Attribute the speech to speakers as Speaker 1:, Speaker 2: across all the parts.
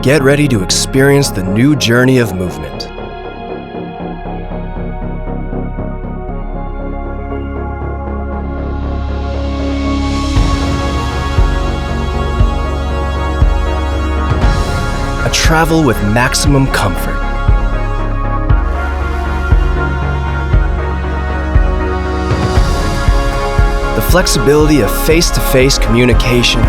Speaker 1: get ready to experience the new journey of movement. A travel with maximum comfort. The flexibility of face-to-face communication.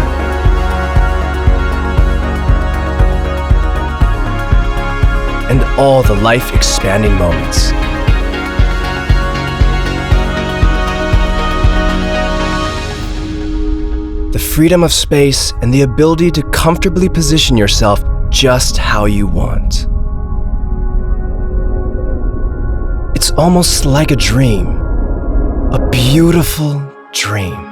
Speaker 1: And all the life-expanding moments. The freedom of space and the ability to comfortably position yourself just how you want. It's almost like a dream, a beautiful dream.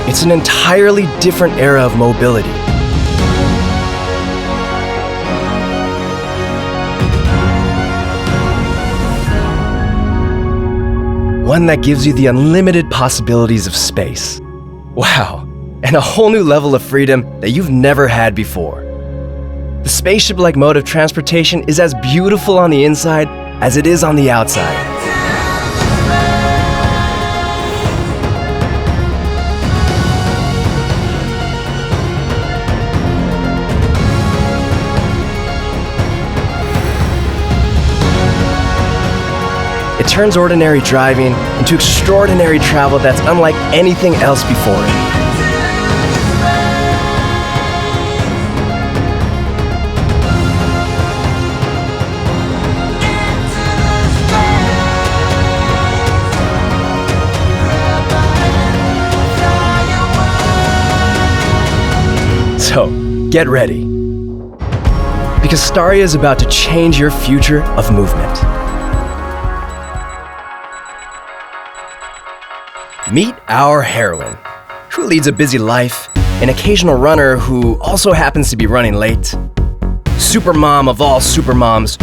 Speaker 1: It's an entirely different era of mobility. One that gives you the unlimited possibilities of space. Wow, and a whole new level of freedom that you've never had before. The spaceship-like mode of transportation is as beautiful on the inside as it is on the outside. It turns ordinary driving into extraordinary travel that's unlike anything else before it. So, get ready. Because STARIA is about to change your future of movement. Meet our heroine, who leads a busy life, an occasional runner who also happens to be running late, supermom of all supermoms,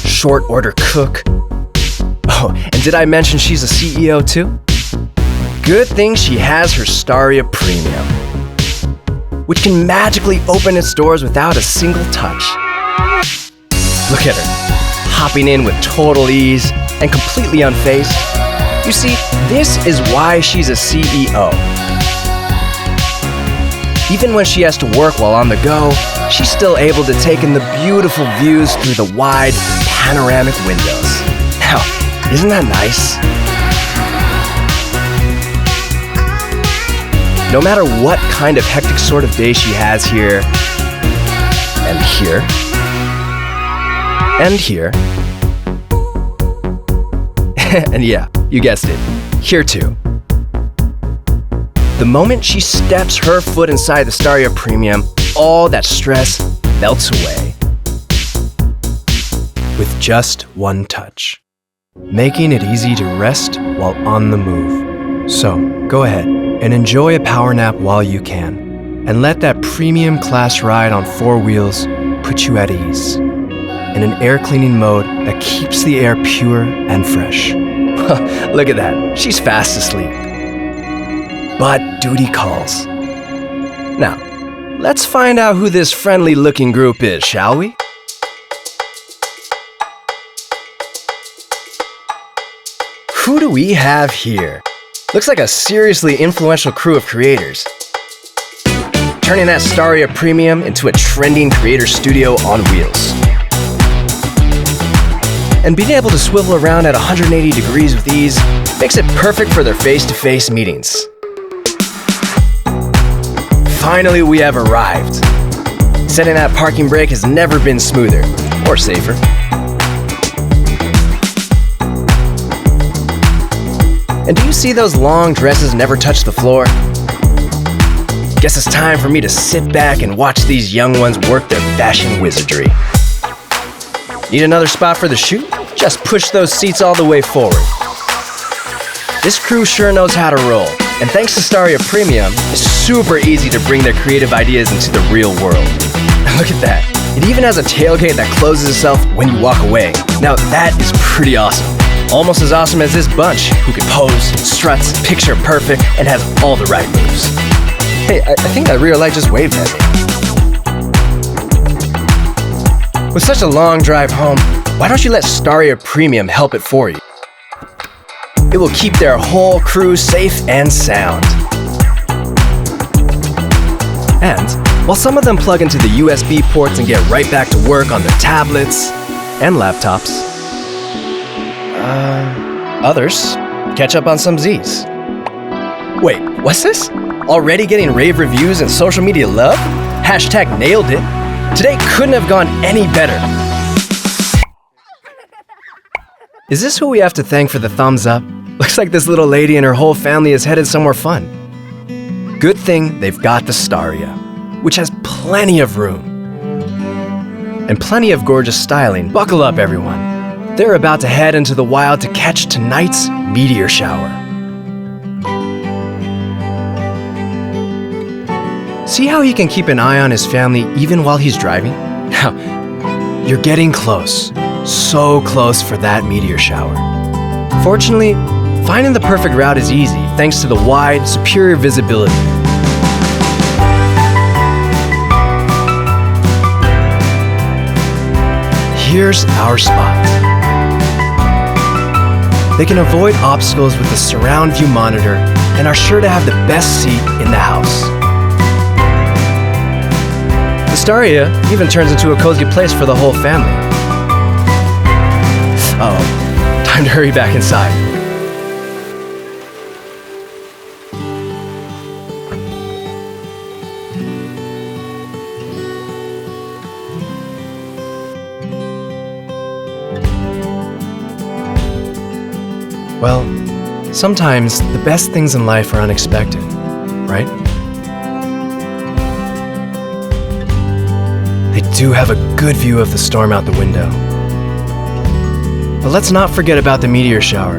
Speaker 1: short order cook. Oh, and did I mention she's a CEO too? Good thing she has her STARIA Premium, which can magically open its doors without a single touch. Look at her, hopping in with total ease and completely unfazed. You see, this is why she's a CEO. Even when she has to work while on the go, she's still able to take in the beautiful views through the wide, panoramic windows. Now, isn't that nice? No matter what kind of hectic sort of day she has here, and here, and here, and yeah, you guessed it, here too. The moment she steps her foot inside the STARIA Premium, all that stress melts away. With just one touch, making it easy to rest while on the move. So, go ahead and enjoy a power nap while you can, and let that premium class ride on 4 wheels put you at ease. In an air cleaning mode that keeps the air pure and fresh. Look at that, she's fast asleep. But duty calls. Now, let's find out who this friendly looking group is, shall we? Who do we have here? Looks like a seriously influential crew of creators. Turning that STARIA Premium into a trending creator studio on wheels. And being able to swivel around at 180 degrees with ease makes it perfect for their face-to-face meetings. Finally, we have arrived. Setting that parking brake has never been smoother or safer. And do you see those long dresses never touch the floor? Guess it's time for me to sit back and watch these young ones work their fashion wizardry. Need another spot for the shoot? Just push those seats all the way forward. This crew sure knows how to roll, and thanks to STARIA Premium, it's super easy to bring their creative ideas into the real world. Look at that. It even has a tailgate that closes itself when you walk away. Now that is pretty awesome. Almost as awesome as this bunch, who can pose, struts, picture perfect, and has all the right moves. Hey, I think that rear light just waved at me. With such a long drive home, why don't you let STARIA Premium help it for you? It will keep their whole crew safe and sound. And while some of them plug into the USB ports and get right back to work on their tablets and laptops, others catch up on some Zs. Wait, what's this? Already getting rave reviews and social media love? Hashtag nailed it. Today couldn't have gone any better. Is this who we have to thank for the thumbs up? Looks like this little lady and her whole family is headed somewhere fun. Good thing they've got the STARIA, which has plenty of room. And plenty of gorgeous styling. Buckle up, everyone. They're about to head into the wild to catch tonight's meteor shower. See how he can keep an eye on his family even while he's driving? Now, you're getting close. So close for that meteor shower. Fortunately, finding the perfect route is easy thanks to the wide, superior visibility. Here's our spot. They can avoid obstacles with the surround view monitor and are sure to have the best seat in the house. The STARIA even turns into a cozy place for the whole family. Uh-oh, time to hurry back inside. Well, sometimes the best things in life are unexpected, right? They do have a good view of the storm out the window. But let's not forget about the meteor shower.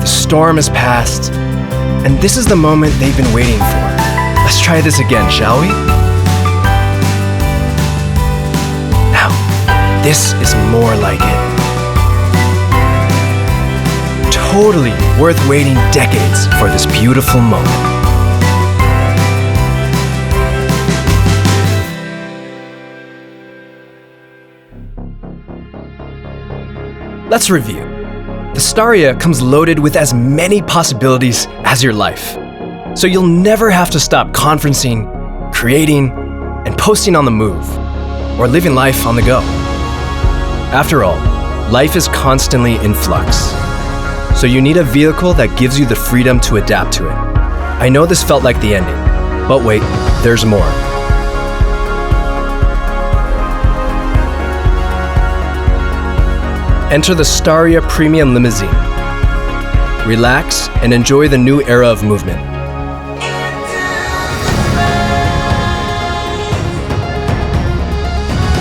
Speaker 1: The storm has passed, and this is the moment they've been waiting for. Let's try this again, shall we? Now, this is more like it. Totally worth waiting decades for this beautiful moment. Let's review. The STARIA comes loaded with as many possibilities as your life. So you'll never have to stop conferencing, creating, and posting on the move, or living life on the go. After all, life is constantly in flux. So you need a vehicle that gives you the freedom to adapt to it. I know this felt like the ending, but wait, there's more. Enter the STARIA Premium Limousine. Relax and enjoy the new era of movement.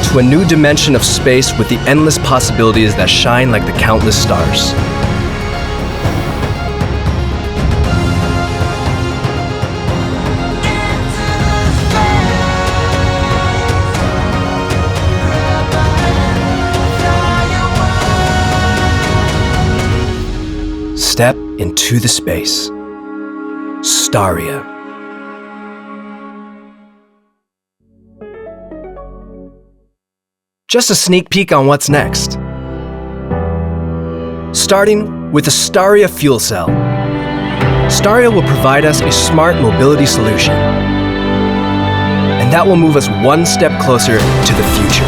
Speaker 1: To a new dimension of space with the endless possibilities that shine like the countless stars. Step into the space. STARIA. Just a sneak peek on what's next. Starting with the STARIA fuel cell. STARIA will provide us a smart mobility solution. And that will move us one step closer to the future.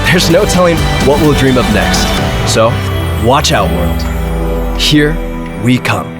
Speaker 1: There's no telling what we'll dream of next. So, watch out, world. Here we come.